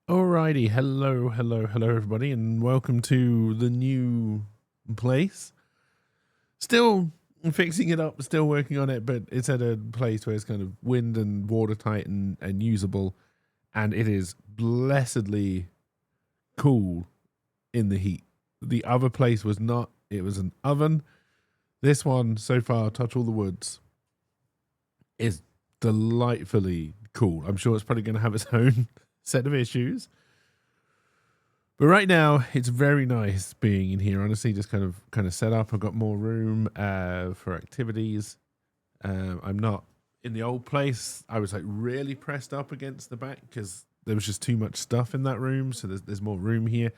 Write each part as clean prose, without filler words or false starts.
Alrighty, hello, everybody, and welcome to the new place. Still fixing it up, still working on it, but it's at a place where it's kind of wind and watertight and usable, and it is blessedly cool in the heat. The other place was not, it was an oven. This one, so far, touch all the woods, is delightfully cool. I'm sure it's probably going to have its own set of issues. But right now, it's very nice being in here. Honestly, just kind of set up. I've got more room for activities. I'm not in the old place. I was like really pressed up against the back because there was just too much stuff in that room. So there's more room here.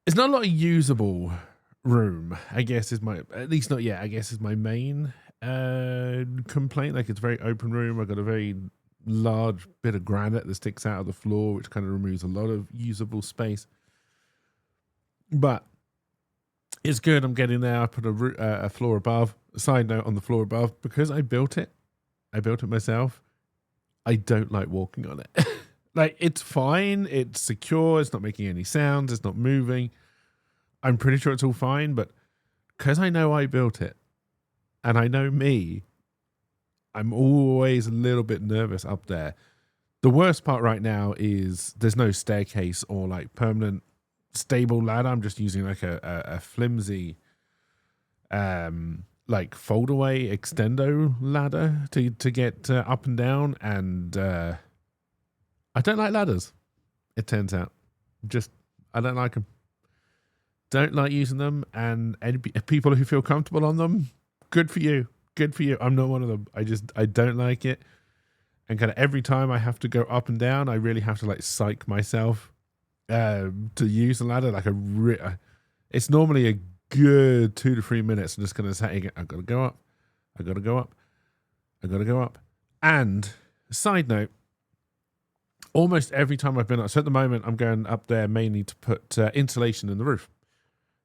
It's not a lot of usable room, I guess is my, at least not yet, I guess is my main complaint. Like, it's a very open room. I've got a very large bit of granite that sticks out of the floor, which kind of removes a lot of usable space. But it's good. I'm getting there. I put a floor above. A side note on the floor above, because I built it myself. I don't like walking on it. Like, it's fine. It's secure. It's not making any sounds. It's not moving. I'm pretty sure it's all fine. But because I know I built it and I know me, I'm always a little bit nervous up there. The worst part right now is there's no staircase or like permanent stable ladder. I'm just using like a flimsy like fold away extendo ladder to get up and down, and I don't like ladders, it turns out. I don't like them. Don't like using them, and people who feel comfortable on them, good for you. Good for you. I'm not one of them. I don't like it. And kind of every time I have to go up and down, I really have to like psych myself to use the ladder. Like it's normally a good 2 to 3 minutes. I'm just going to say, I've got to go up. I've got to go up. I've got to go up. And side note, almost every time I've been up, so at the moment I'm going up there mainly to put insulation in the roof.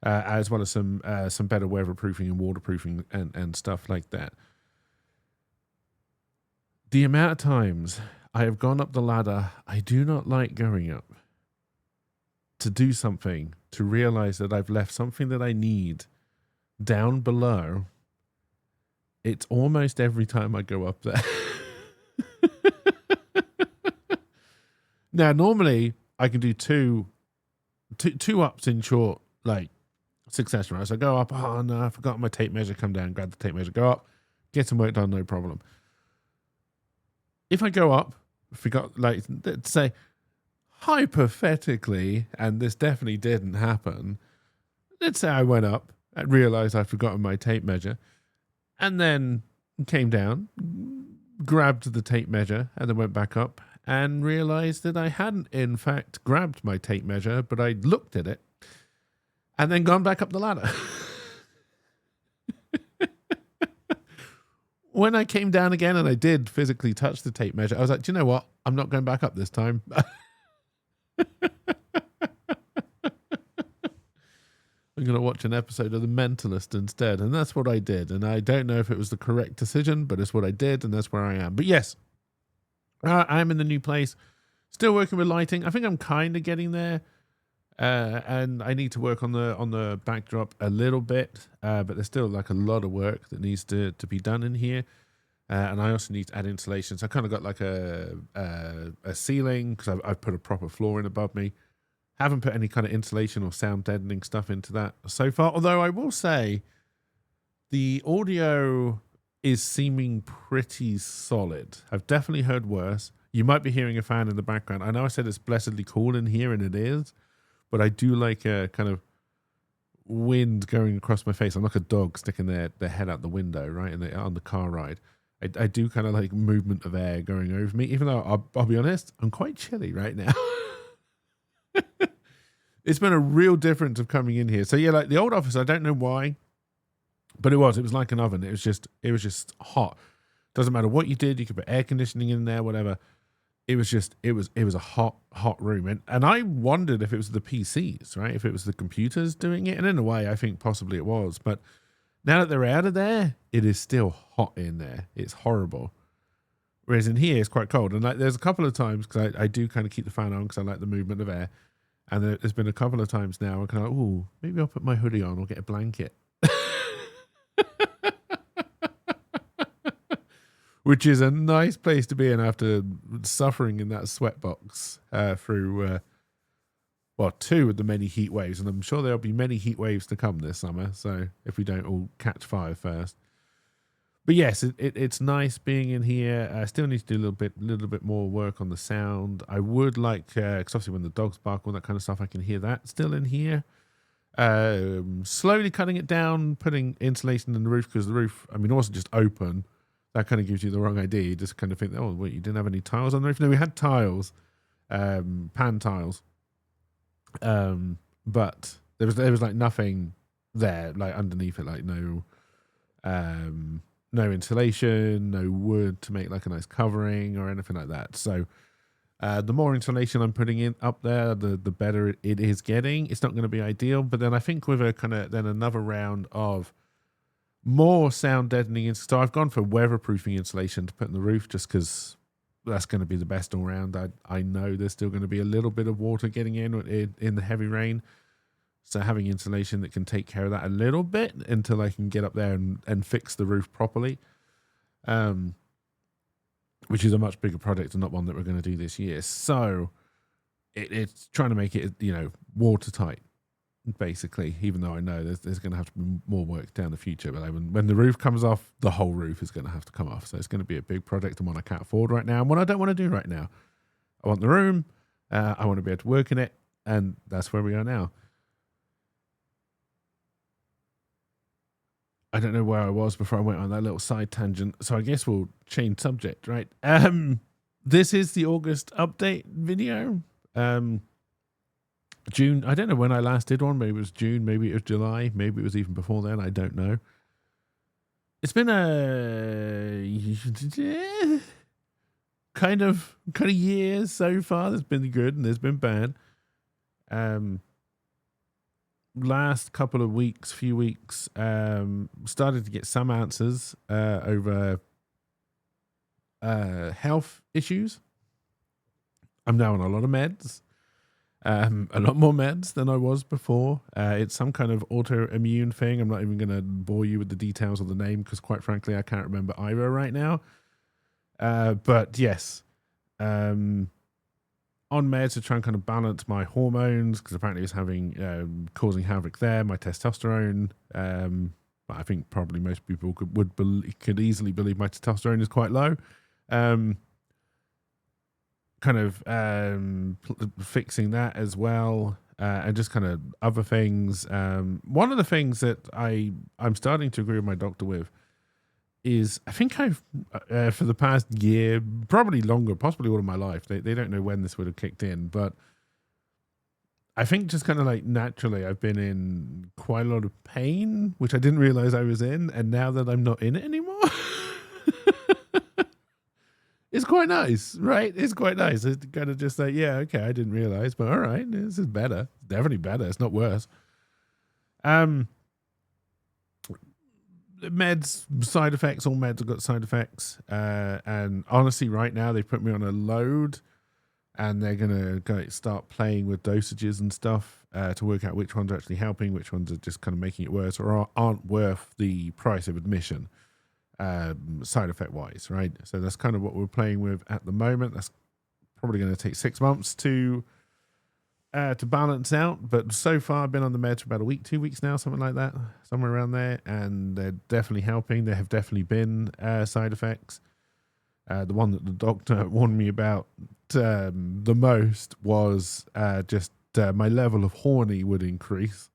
As well as some better weatherproofing and waterproofing and stuff like that. The amount of times I have gone up the ladder I do not like going up to do something, to realize that I've left something that I need down below, it's almost every time I go up there. Now, normally I can do two ups in short, like, succession, right? So I go up, oh no, I forgot my tape measure, come down, grab the tape measure, go up, get some work done, no problem. If I go up, forgot, like, let's say, hypothetically, and this definitely didn't happen, let's say I went up and realized I'd forgotten my tape measure, and then came down, grabbed the tape measure, and then went back up, and realized that I hadn't, in fact, grabbed my tape measure, but I looked at it, and then gone back up the ladder. When I came down again and I did physically touch the tape measure, I was like, do you know what? I'm not going back up this time. I'm going to watch an episode of The Mentalist instead. And that's what I did. And I don't know if it was the correct decision, but it's what I did. And that's where I am. But yes, I'm in the new place. Still working with lighting. I think I'm kind of getting there. And I need to work on the backdrop a little bit, but there's still like a lot of work that needs to be done in here. And I also need to add insulation. So I kind of got like a ceiling because I've put a proper floor in above me. Haven't put any kind of insulation or sound deadening stuff into that so far. Although I will say the audio is seeming pretty solid. I've definitely heard worse. You might be hearing a fan in the background. I know I said it's blessedly cool in here, and it is. But I do like a kind of wind going across my face. I'm like a dog sticking their head out the window, right? And on the car ride, I do kind of like movement of air going over me, even though I'll be honest, I'm quite chilly right now. It's been a real difference of coming in here. So yeah, like the old office, I don't know why, but it was like an oven. It was just hot. Doesn't matter what you did. You could put air conditioning in there, whatever. It was a hot room. And I wondered if it was the PCs, right? If it was the computers doing it. And in a way, I think possibly it was. But now that they're out of there, it is still hot in there. It's horrible. Whereas in here it's quite cold. And like there's a couple of times, because I do kind of keep the fan on because I like the movement of air. And there's been a couple of times now I'm kind of like, ooh, maybe I'll put my hoodie on or get a blanket. Which is a nice place to be in after suffering in that sweatbox through, two of the many heat waves. And I'm sure there'll be many heat waves to come this summer. So if we don't all catch fire first. But yes, it's nice being in here. I still need to do a little bit more work on the sound. I would like, because obviously when the dogs bark, all that kind of stuff, I can hear that still in here. Slowly cutting it down, putting insulation in the roof, because the roof, I mean, it wasn't just open. That kind of gives you the wrong idea. You just kind of think, oh, wait, you didn't have any tiles on the roof? No, we had tiles, pan tiles. But there was like nothing there, like underneath it, like no insulation, no wood to make like a nice covering or anything like that. So the more insulation I'm putting in up there, the better it is getting. It's not going to be ideal, but then I think with a kind of then another round of more sound deadening. So I've gone for weatherproofing insulation to put in the roof just because that's going to be the best all round. I know there's still going to be a little bit of water getting in the heavy rain. So having insulation that can take care of that a little bit until I can get up there and fix the roof properly, which is a much bigger project and not one that we're going to do this year. So it's trying to make it, watertight, basically, even though I know there's going to have to be more work down the future. But when the roof comes off, the whole roof is going to have to come off. So it's going to be a big project and one I can't afford right now and one I don't want to do right now. I want the room. I want to be able to work in it. And that's where we are now. I don't know where I was before I went on that little side tangent, so I guess we'll change subject, right? This is the August update video. June, I don't know when I last did one. Maybe it was June, maybe it was July, maybe it was even before then. I don't know. It's been a kind of years so far. There's been good and there's been bad. Last couple of weeks, few weeks, started to get some answers over health issues. I'm now on a lot of meds, a lot more meds than I was before. It's some kind of autoimmune thing. I'm not even going to bore you with the details of the name because, quite frankly, I can't remember either right now. But yes, on meds to try and kind of balance my hormones because apparently it's causing havoc there. My testosterone, I think probably most people could easily believe my testosterone is quite low. Fixing that as well, and just kind of other things. One of the things that I'm starting to agree with my doctor with is I think I've for the past year, probably longer, possibly all of my life, they don't know when this would have kicked in, but I think just kind of like naturally I've been in quite a lot of pain, which I didn't realize I was in, and now that I'm not in it anymore, it's quite nice, right? It's quite nice. It's kind of just like, yeah, okay, I didn't realize, but all right, this is better. It's definitely better. It's not worse. Meds, side effects, all meds have got side effects. And honestly, right now, they put me on a load and they're going to start playing with dosages and stuff to work out which ones are actually helping, which ones are just kind of making it worse or aren't worth the price of admission, side effect wise, right? So that's kind of what we're playing with at the moment. That's probably going to take 6 months to balance out, but so far I've been on the meds for about a week, 2 weeks now, something like that, somewhere around there, and they're definitely helping. There have definitely been side effects. The one that the doctor warned me about the most was just my level of horny would increase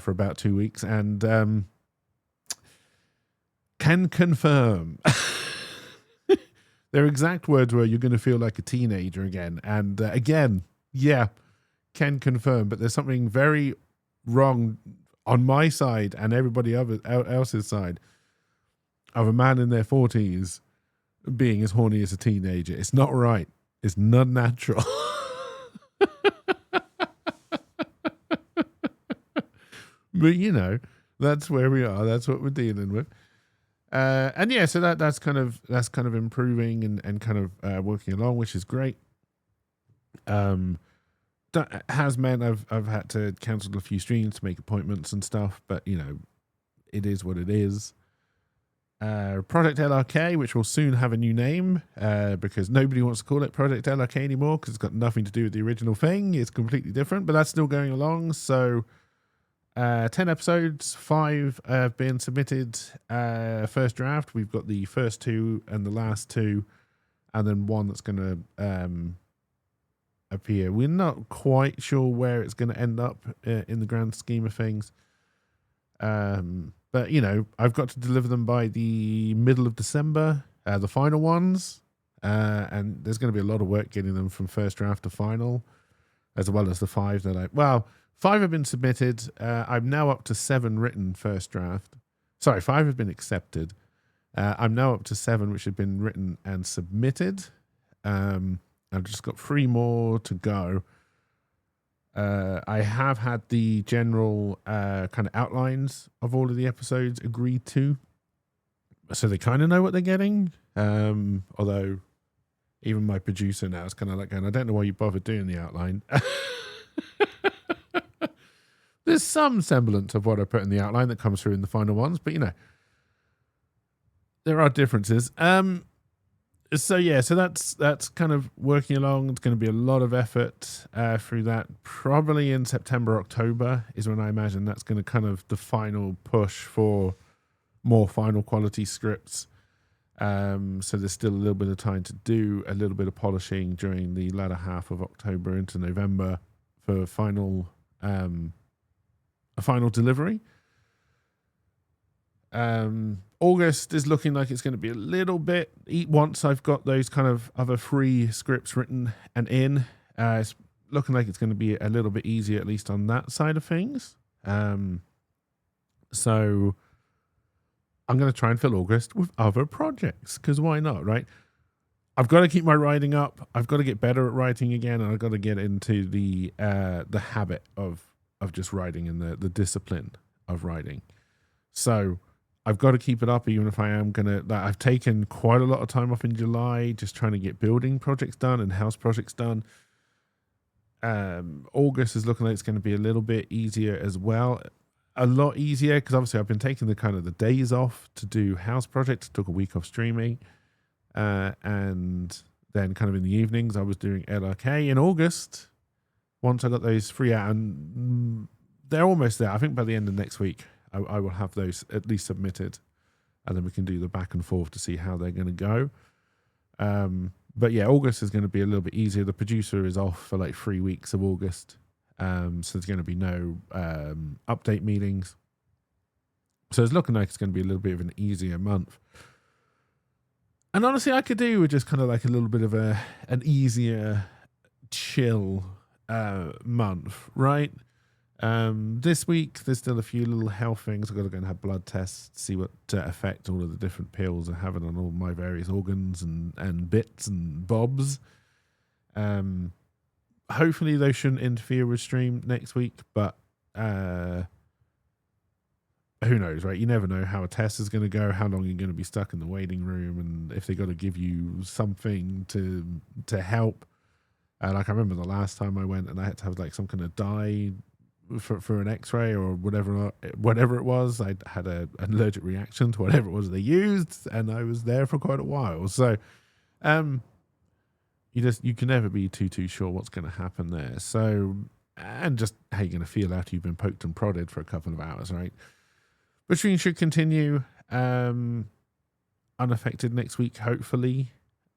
for about 2 weeks, and can confirm. Their exact words were, "You're going to feel like a teenager again," and again, yeah, can confirm, but there's something very wrong on my side and everybody else's side of a man in their 40s being as horny as a teenager. It's not right. It's not natural. But that's where we are. That's what we're dealing with. And yeah, so that's kind of improving and kind of working along, which is great. That has meant I've had to cancel a few streams to make appointments and stuff, but it is what it is. Project LRK, which will soon have a new name, because nobody wants to call it Project LRK anymore because it's got nothing to do with the original thing. It's completely different, but that's still going along. So 10 episodes, 5 have been submitted. First draft, we've got the first 2 and the last 2, and then 1 that's going to appear. We're not quite sure where it's going to end up in the grand scheme of things. But I've got to deliver them by the middle of December, the final ones, and there's going to be a lot of work getting them from first draft to final, as well as the 5 that 5 have been submitted. I'm now up to 7 written first draft. Sorry, 5 have been accepted. I'm now up to 7 which have been written and submitted. I've just got 3 more to go. I have had the general kind of outlines of all of the episodes agreed to, so they kind of know what they're getting. Although even my producer now is kind of like going, I don't know why you bothered doing the outline. There's some semblance of what I put in the outline that comes through in the final ones, but there are differences. So that's kind of working along. It's going to be a lot of effort through that. Probably in September, October is when I imagine that's going to kind of the final push for more final quality scripts. So there's still a little bit of time to do a little bit of polishing during the latter half of October into November for a final delivery. August is looking like it's going to be a little bit, once I've got those kind of other 3 scripts written and in, it's looking like it's going to be a little bit easier, at least on that side of things. So I'm going to try and fill August with other projects, because why not, right? I've got to keep my writing up. I've got to get better at writing again, and I've got to get into the habit of just writing and the discipline of writing. So I've got to keep it up, even if I am I've taken quite a lot of time off in July, just trying to get building projects done and house projects done. August is looking like it's going to be a little bit easier as well. A lot easier, because obviously I've been taking the days off to do house projects. Took a week off streaming. And then kind of in the evenings, I was doing LRK in August. Once I got those 3 out, and they're almost there. I think by the end of next week, I will have those at least submitted, and then we can do the back and forth to see how they're going to go. But yeah, August is going to be a little bit easier. The producer is off for like 3 weeks of August, so there's going to be no update meetings. So it's looking like it's going to be a little bit of an easier month. And honestly, I could do with just kind of like a little bit of an easier, chill month, right? This week, there's still a few little health things. I've got to go and have blood tests, see what effect all of the different pills are having on all my various organs and bits and bobs. Hopefully, those shouldn't interfere with stream next week, but who knows, right? You never know how a test is going to go, how long you're going to be stuck in the waiting room, and if they got to give you something to help. Like I remember the last time I went and I had to have like some kind of dye for an X-ray or whatever it was. I had an allergic reaction to whatever it was they used, and I was there for quite a while. So, you can never be too sure what's going to happen there. So, and just how you're going to feel after you've been poked and prodded for a couple of hours, right? But stream should continue unaffected next week, hopefully.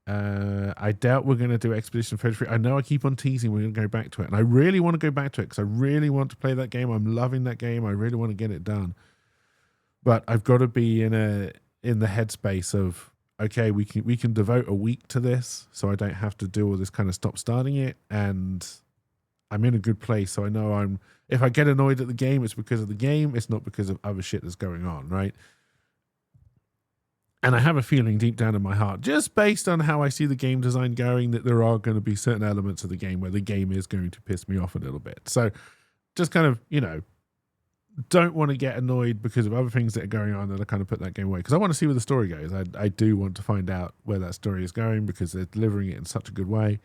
I doubt we're going to do Expedition 33. I know I keep on teasing we're going to go back to it, and I really want to go back to it because I really want to play that game. I'm loving that game. I really want to get it done. But I've got to be in the headspace of, okay, we can devote a week to this, so I don't have to do all this kind of stop starting it, and I'm in a good place. So I know if I get annoyed at the game, it's because of the game. It's not because of other shit that's going on, right? And I have a feeling deep down in my heart, just based on how I see the game design going, that there are going to be certain elements of the game where the game is going to piss me off a little bit. So just kind of, don't want to get annoyed because of other things that are going on that I kind of put that game away, because I want to see where the story goes. I do want to find out where that story is going because they're delivering it in such a good way.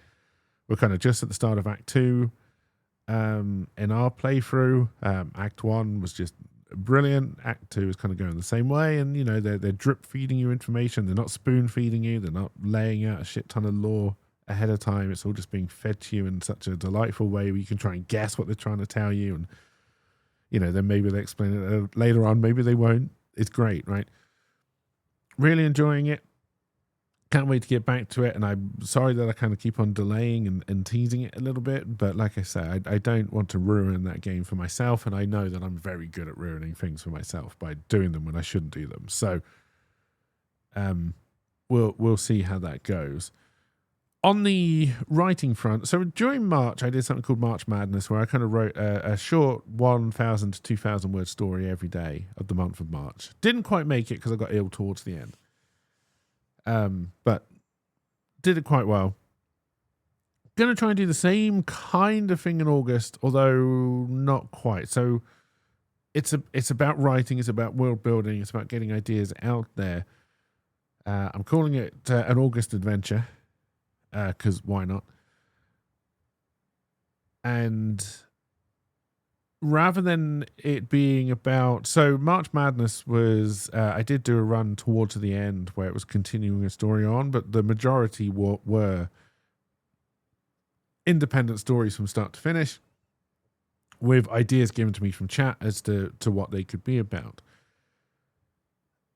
We're kind of just at the start of Act 2 in our playthrough. Act 1 was just brilliant. Act 2 is kind of going the same way, and they're drip feeding you information. They're not spoon feeding you. They're not laying out a shit ton of lore ahead of time. It's all just being fed to you in such a delightful way where you can try and guess what they're trying to tell you, and then maybe they'll explain it later on. Maybe they won't. It's great, right? Really enjoying it. Can't wait to get back to it. And I'm sorry that I kind of keep on delaying and teasing it a little bit. But like I said, I don't want to ruin that game for myself. And I know that I'm very good at ruining things for myself by doing them when I shouldn't do them. So we'll see how that goes. On the writing front, so during March, I did something called March Madness, where I kind of wrote a short 1,000 to 2,000 word story every day of the month of March. Didn't quite make it because I got ill towards the end, but did it quite well. Going to try and do the same kind of thing in August, although not quite. So it's about writing, it's about world building, it's about getting ideas out there. I'm calling it an August adventure. Because why not? And rather than it being about... So March Madness was... I did do a run towards the end where it was continuing a story on, but the majority were independent stories from start to finish with ideas given to me from chat as to what they could be about.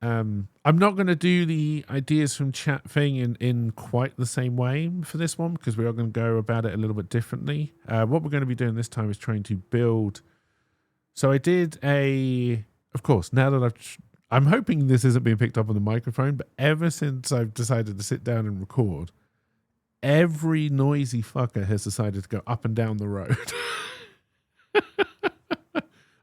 I'm not going to do the ideas from chat thing in quite the same way for this one, because we are going to go about it a little bit differently. What we're going to be doing this time is trying to build. So I did of course, now that I'm hoping this isn't being picked up on the microphone, but ever since I've decided to sit down and record, every noisy fucker has decided to go up and down the road.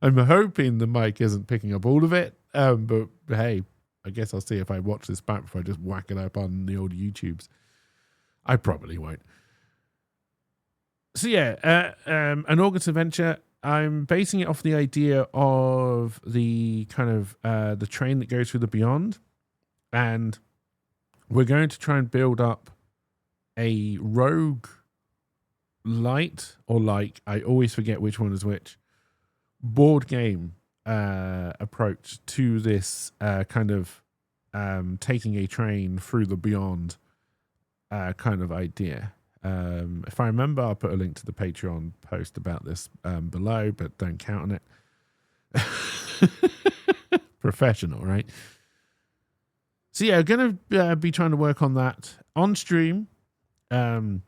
I'm hoping the mic isn't picking up all of it. But hey, I guess I'll see if I watch this back before I just whack it up on the old YouTubes. I probably won't. So yeah, an August adventure. I'm basing it off the idea of the kind of the train that goes through the beyond, and we're going to try and build up a rogue light or like, I always forget which one is which, board game approach to this kind of taking a train through the beyond kind of idea. If I remember, I'll put a link to the Patreon post about this below, but don't count on it. Professional, right? So yeah, going to be trying to work on that on stream during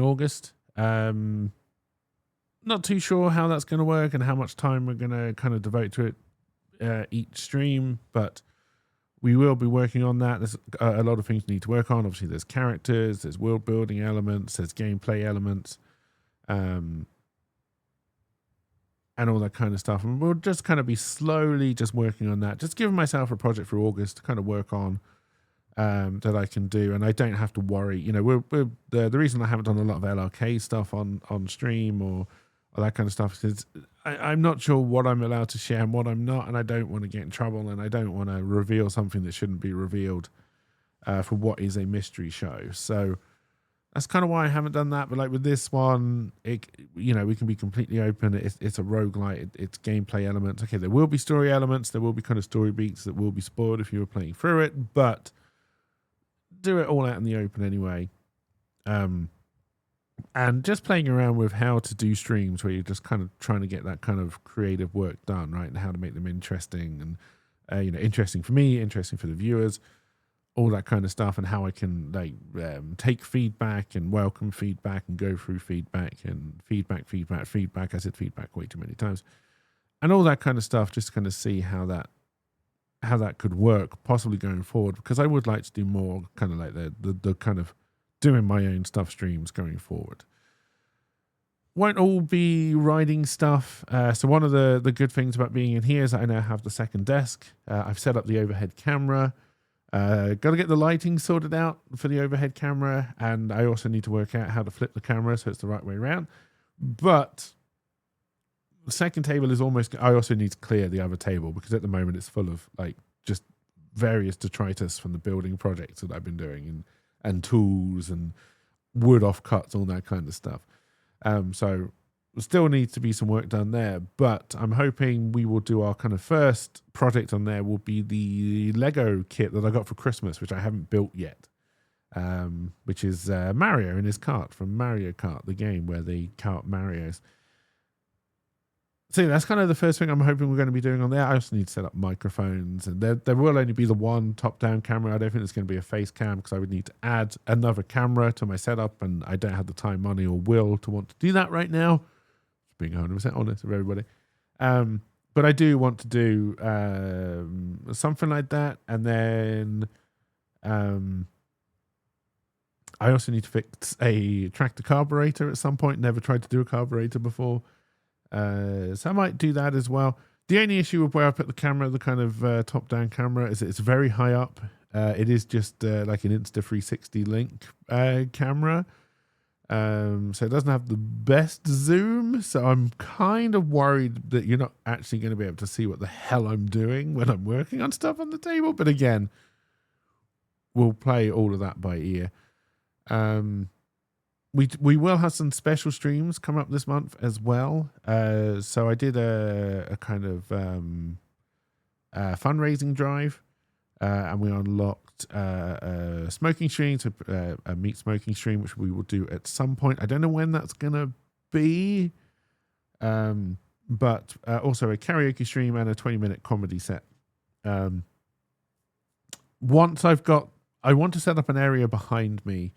August. Not too sure how that's going to work and how much time we're going to kind of devote to it each stream, but we will be working on that. There's a lot of things we need to work on. Obviously, there's characters, there's world building elements, there's gameplay elements, and all that kind of stuff. And we'll just kind of be slowly just working on that, just giving myself a project for August to kind of work on that I can do, and I don't have to worry. We're the reason I haven't done a lot of LRK stuff on stream or that kind of stuff is I'm not sure what I'm allowed to share and what I'm not, and I don't want to get in trouble, and I don't want to reveal something that shouldn't be revealed for what is a mystery show. So that's kind of why I haven't done that. But like with this one, we can be completely open. It's a roguelite. It's gameplay elements. Okay, there will be story elements. There will be kind of story beats that will be spoiled if you were playing through it, but do it all out in the open anyway. And just playing around with how to do streams where you're just kind of trying to get that kind of creative work done, right? And how to make them interesting and, interesting for me, interesting for the viewers, all that kind of stuff, and how I can take feedback and welcome feedback and go through feedback and feedback. I said feedback way too many times, and all that kind of stuff, just to kind of see how that could work possibly going forward, because I would like to do more kind of like the kind of doing my own stuff streams going forward. Won't all be writing stuff. So one of the good things about being in here is that I now have the second desk. I've set up the overhead camera. Got to get the lighting sorted out for the overhead camera, and I also need to work out how to flip the camera so it's the right way around. But the second table is almost. I also need to clear the other table because at the moment it's full of like just various detritus from the building projects that I've been doing and tools and wood offcuts, all that kind of stuff. So still needs to be some work done there, but I'm hoping we will do our kind of first project on there will be the Lego kit that I got for Christmas, which I haven't built yet, which is Mario in his cart from Mario Kart, the game where they cart Marios. So yeah, that's kind of the first thing I'm hoping we're going to be doing on there. I also need to set up microphones, and there will only be the one top-down camera. I don't think there's going to be a face cam because I would need to add another camera to my setup, and I don't have the time, money, or will to want to do that right now. Just being 100% honest with everybody. But I do want to do something like that, and then I also need to fix a tractor carburetor at some point. Never tried to do a carburetor before. So I might do that as well. The only issue with where I put the camera, the kind of top-down camera, is it's very high up. It is just like an Insta360 Link camera. So it doesn't have the best zoom. So I'm kind of worried that you're not actually going to be able to see what the hell I'm doing when I'm working on stuff on the table. But again, we'll play all of that by ear. We will have some special streams come up this month as well. So I did a kind of fundraising drive, and we unlocked a smoking stream, a meat smoking stream, which we will do at some point. I don't know when that's gonna be, but also a karaoke stream and a 20-minute comedy set. Once I want to set up an area behind me.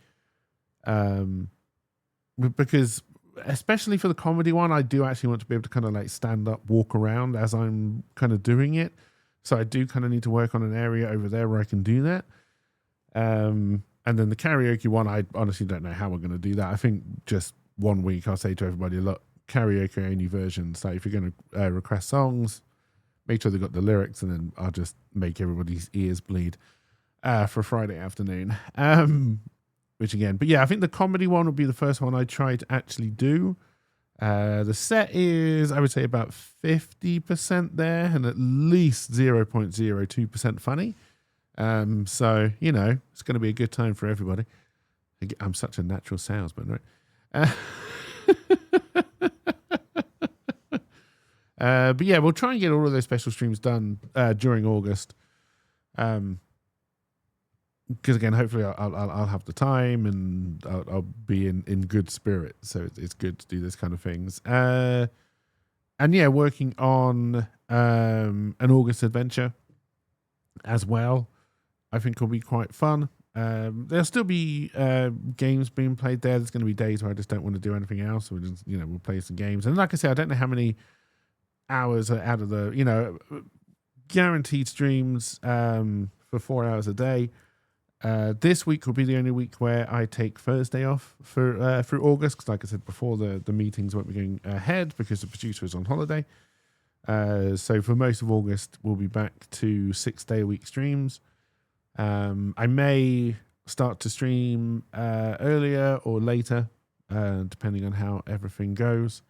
Because especially for the comedy one, I do actually want to be able to kind of like stand up, walk around as I'm kind of doing it. So I do kind of need to work on an area over there where I can do that. And then the karaoke one, I honestly don't know how we're going to do that. I think just 1 week I'll say to everybody, look, karaoke only version. So if you're going to request songs, make sure they've got the lyrics, and then I'll just make everybody's ears bleed for Friday afternoon. Which again, but yeah, I think the comedy one will be the first one I try to actually do. The set is, I would say, about 50% there and at least 0.02% funny. So, you know, it's going to be a good time for everybody. I'm such a natural salesman, right? But yeah, we'll try and get all of those special streams done during August. Because again, hopefully I'll have the time and I'll be in good spirit. So it's good to do this kind of things. And yeah, working on an August adventure as well, I think will be quite fun. There'll still be games being played there. There's going to be days where I just don't want to do anything else. We'll just, we'll play some games. And like I said, I don't know how many hours are out of the, guaranteed streams for 4 hours a day. This week will be the only week where I take Thursday off for through August, because like I said before, the meetings won't be going ahead because the producer is on holiday. So for most of August, we'll be back to 6-day-a-week streams. I may start to stream earlier or later, depending on how everything goes.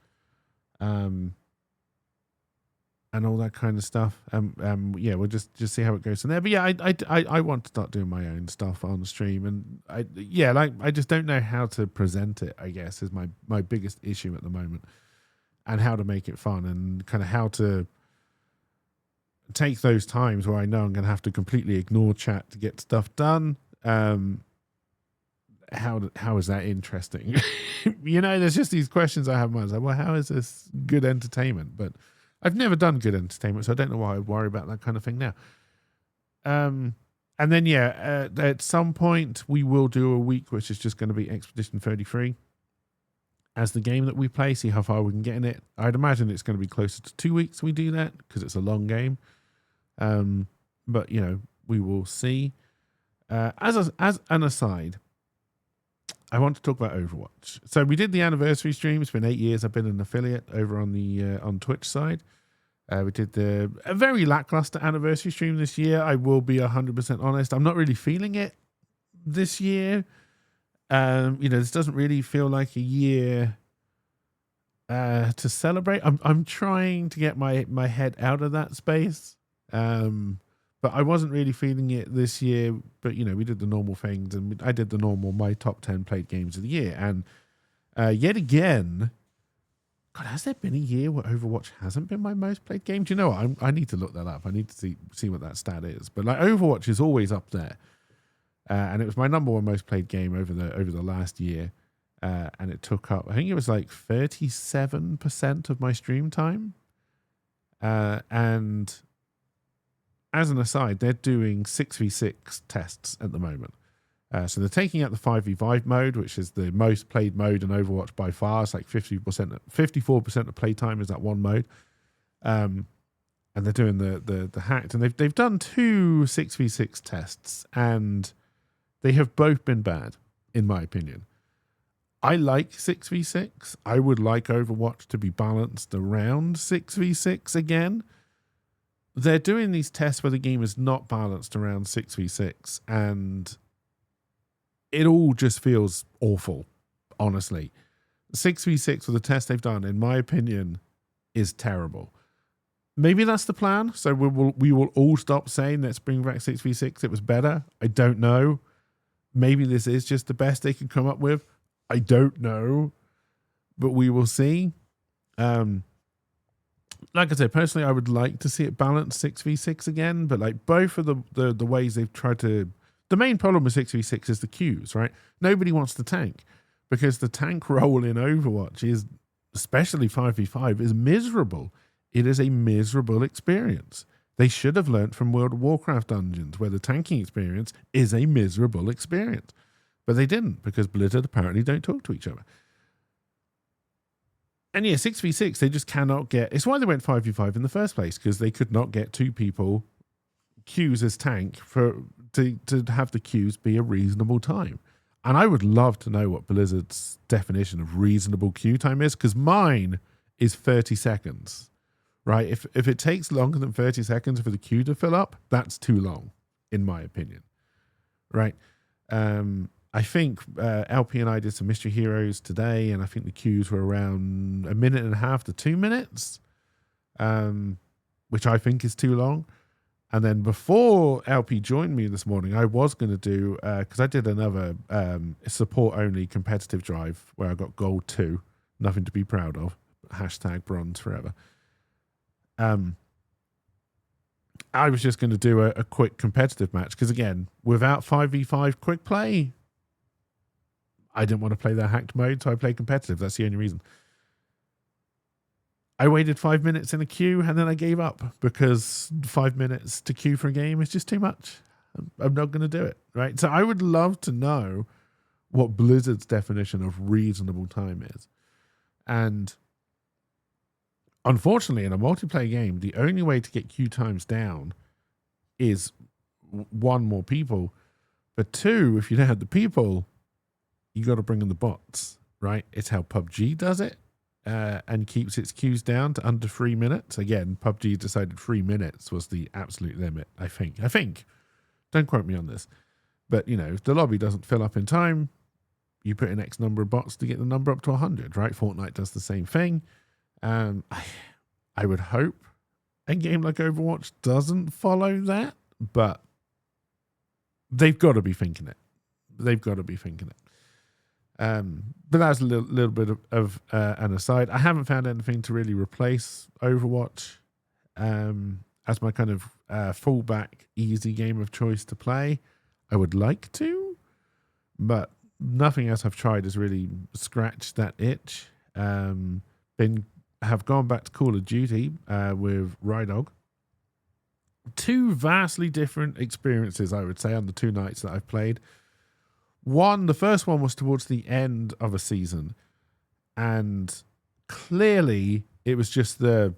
And all that kind of stuff. Yeah, we'll just see how it goes from there. But yeah, I want to start doing my own stuff on the stream, and I just don't know how to present it, I guess, is my biggest issue at the moment, and how to make it fun, and kind of how to take those times where I know I'm going to have to completely ignore chat to get stuff done. How is that interesting? There's just these questions I have in mind. Like, well, how is this good entertainment? But I've never done good entertainment, so I don't know why I worry about that kind of thing now. And then, at some point, we will do a week which is just going to be Expedition 33 as the game that we play, see how far we can get in it. I'd imagine it's going to be closer to 2 weeks we do that, because it's a long game. But, we will see. As an aside, I want to talk about Overwatch. So we did the anniversary stream. It's been 8 years. I've been an affiliate over on the on Twitch side. We did a very lackluster anniversary stream this year. I will be 100% honest. I'm not really feeling it this year. This doesn't really feel like a year to celebrate. I'm trying to get my head out of that space. But I wasn't really feeling it this year. But we did the normal things, and I did the normal my top 10 played games of the year. And yet again, God, has there been a year where Overwatch hasn't been my most played game? Do you know what? I need to look that up. I need to see what that stat is. But like Overwatch is always up there, and it was my number one most played game over the last year. And it took up, I think it was like 37% of my stream time. And as an aside, they're doing 6v6 tests at the moment. So they're taking out the 5v5 mode, which is the most played mode in Overwatch by far. It's like 54% of playtime is that one mode. And they're doing the hacked. And they've done 2 6v6 tests, and they have both been bad, in my opinion. I like 6v6. I would like Overwatch to be balanced around 6v6 again. They're doing these tests where the game is not balanced around 6v6, and it all just feels awful, honestly. 6v6 for the test they've done, in my opinion, is terrible. Maybe that's the plan. So we will all stop saying let's bring back 6v6. It was better. I don't know. Maybe this is just the best they could come up with. I don't know, but we will see. Like I said, personally, I would like to see it balanced 6v6 again, but like both of the ways they've tried to... The main problem with 6v6 is the queues, right? Nobody wants to tank, because the tank role in Overwatch is, especially 5v5, is miserable. It is a miserable experience. They should have learnt from World of Warcraft Dungeons, where the tanking experience is a miserable experience. But they didn't, because Blizzard apparently don't talk to each other. And yeah, 6v6, they just cannot get... It's why they went 5v5 in the first place, because they could not get 2 people queues as tank to have the queues be a reasonable time. And I would love to know what Blizzard's definition of reasonable queue time is, because mine is 30 seconds, right? If it takes longer than 30 seconds for the queue to fill up, that's too long, in my opinion, right? I think LP and I did some Mystery Heroes today, and I think the queues were around 1.5 minutes to 2 minutes, which I think is too long. And then before LP joined me this morning, I was going to do, because I did another support-only competitive drive where I got gold 2, nothing to be proud of, #bronze forever. I was just going to do a quick competitive match, because again, without 5v5 quick play, I didn't want to play that hacked mode, so I played competitive. That's the only reason. I waited 5 minutes in a queue, and then I gave up, because 5 minutes to queue for a game is just too much. I'm not going to do it, right? So I would love to know what Blizzard's definition of reasonable time is. And unfortunately, in a multiplayer game, the only way to get queue times down is 1, more people. But 2, if you don't have the people, you got to bring in the bots, right? It's how PUBG does it. And keeps its queues down to under 3 minutes. Again, PUBG decided 3 minutes was the absolute limit, I think. Don't quote me on this. But, if the lobby doesn't fill up in time, you put in X number of bots to get the number up to 100, right? Fortnite does the same thing. I would hope a game like Overwatch doesn't follow that, but they've got to be thinking it. But that's a little bit of an aside. I haven't found anything to really replace Overwatch as my kind of fallback easy game of choice to play. I would like to, but nothing else I've tried has really scratched that itch. Have gone back to Call of Duty with Rydog. 2 vastly different experiences, I would say, on the 2 nights that I've played. The first one was towards the end of a season, and clearly it was just the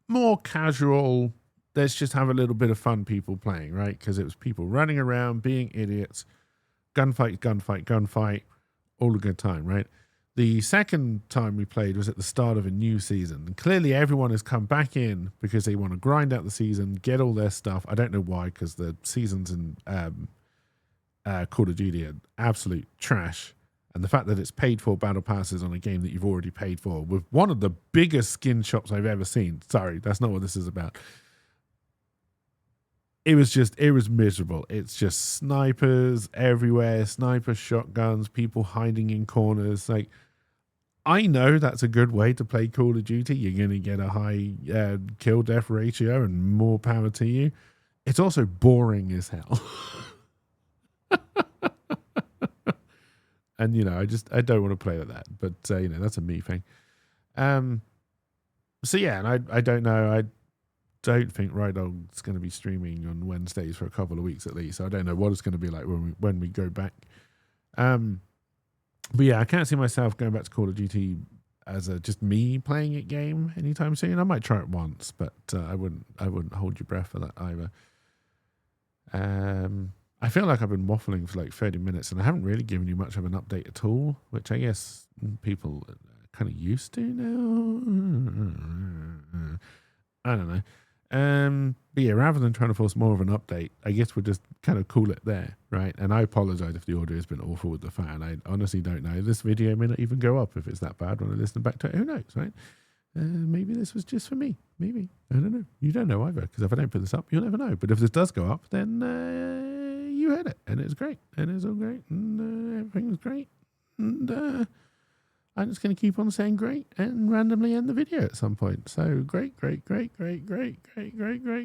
more casual, let's just have a little bit of fun people playing, right? Because it was people running around, being idiots, gunfight, all a good time, right? The second time we played was at the start of a new season, and clearly everyone has come back in because they want to grind out the season, get all their stuff. I don't know why, because the seasons in Call of Duty are absolute trash. And the fact that it's paid for battle passes on a game that you've already paid for with one of the biggest skin shops I've ever seen. Sorry, that's not what this is about. It was miserable. It's just snipers everywhere, sniper shotguns, people hiding in corners. Like, I know that's a good way to play Call of Duty. You're going to get a high kill death ratio and more power to you. It's also boring as hell. And, I don't want to play like that. But, that's a me thing. So, yeah, and I don't know. I don't think Ride Dog's going to be streaming on Wednesdays for a couple of weeks at least. So I don't know what it's going to be like when we go back. But yeah, I can't see myself going back to Call of Duty as a just me playing it game anytime soon. I might try it once, but I wouldn't hold your breath for that either. I feel like I've been waffling for like 30 minutes and I haven't really given you much of an update at all, which I guess people are kind of used to now. I don't know. But yeah, rather than trying to force more of an update, I guess we'll just kind of call it there, right? And I apologize if the audio has been awful with the fan. I honestly don't know. This video may not even go up if it's that bad when I listen back to it. Who knows, right? Maybe this was just for me. Maybe. I don't know. You don't know either, because if I don't put this up, you'll never know. But if this does go up, then you heard it, and it's great, and it's all great, and everything's great, and I'm just going to keep on saying great and randomly end the video at some point. So great, great, great, great, great, great, great, great.